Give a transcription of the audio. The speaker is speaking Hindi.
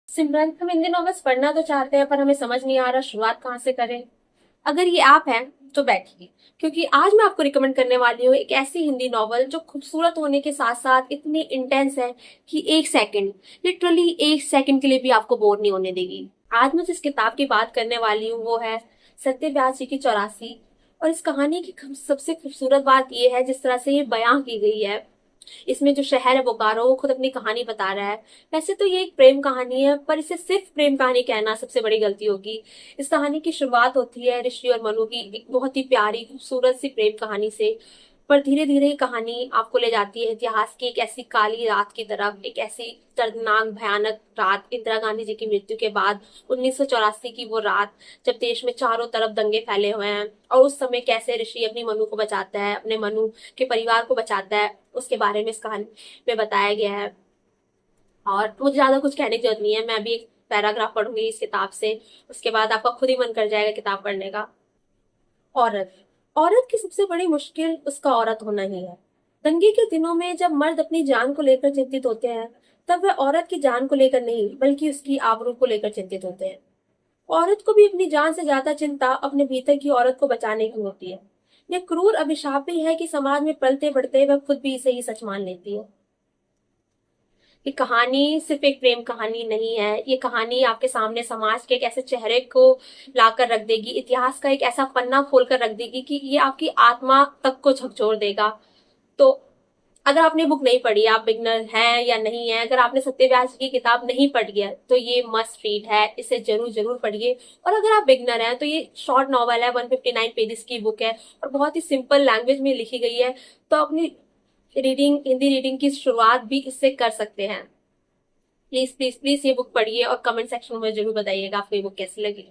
सिमरन, हम हिंदी नॉवेल्स पढ़ना तो चाहते हैं पर हमें समझ नहीं आ रहा शुरुआत कहाँ से करें। अगर ये ऐप है तो बैठिए, क्योंकि आज मैं आपको रिकमेंड करने वाली हूँ एक ऐसी हिंदी नॉवल जो खूबसूरत होने के साथ साथ इतनी इंटेंस है कि एक सेकंड, लिटरली एक सेकंड के लिए भी आपको बोर नहीं होने देगी। आज मैं जिस किताब की बात करने वाली हूँ वो है सत्यव्यास जी की 84। और इस कहानी की सबसे खूबसूरत बात यह है जिस तरह से ये बयां की गई है। इसमें जो शहर है बोकारो वो खुद अपनी कहानी बता रहा है। वैसे तो ये एक प्रेम कहानी है पर इसे सिर्फ प्रेम कहानी कहना सबसे बड़ी गलती होगी। इस कहानी की शुरुआत होती है ऋषि और मनु की एक बहुत ही प्यारी खूबसूरत सी प्रेम कहानी से। पर धीरे धीरे ये कहानी आपको ले जाती है इतिहास की एक ऐसी काली रात की तरफ, एक ऐसी दर्दनाक भयानक रात, इंदिरा गांधी जी की मृत्यु के बाद 1984 की वो रात, जब देश में चारों तरफ दंगे फैले हुए हैं। और उस समय कैसे ऋषि अपनी मनु को बचाता है, अपने मनु के परिवार को बचाता है, उसके बारे में इस कहानी में बताया गया है। और मुझे ज्यादा कुछ कहने की जरूरत नहीं है, मैं अभी एक पैराग्राफ पढ़ूंगी इस किताब से, उसके बाद आपका खुद ही मन कर जाएगा किताब पढ़ने का। औरत। औरत की सबसे बड़ी मुश्किल उसका औरत होना ही है। दंगे के दिनों में जब मर्द अपनी जान को लेकर चिंतित होते हैं, तब वह औरत की जान को लेकर नहीं बल्कि उसकी आबरू को लेकर चिंतित होते हैं। औरत को भी अपनी जान से ज्यादा चिंता अपने भीतर की औरत को बचाने की होती है। यह क्रूर अभिशाप भी है कि समाज में पलते बढ़ते वह खुद भी इसे ही सच मान लेती है। ये कहानी सिर्फ एक प्रेम कहानी नहीं है, ये कहानी आपके सामने समाज के एक ऐसे चेहरे को लाकर रख देगी, इतिहास का एक ऐसा पन्ना खोल कर रख देगी कि ये आपकी आत्मा तक को झकझोर देगा। तो अगर आपने बुक नहीं पढ़ी, आप बिगनर हैं या नहीं है, अगर आपने सत्यव्यास की किताब नहीं पढ़ी है तो ये मस्ट रीड है, इसे जरूर जरूर पढ़िए। और अगर आप बिगनर हैं तो ये शॉर्ट नॉवल है, 159 पेजेस की बुक है और बहुत ही सिंपल लैंग्वेज में लिखी गई है। तो अपनी रीडिंग, हिंदी रीडिंग की शुरुआत भी इससे कर सकते हैं। प्लीज प्लीज प्लीज ये बुक पढ़िए और कमेंट सेक्शन में जरूर बताइएगा आपको ये बुक कैसी लगी।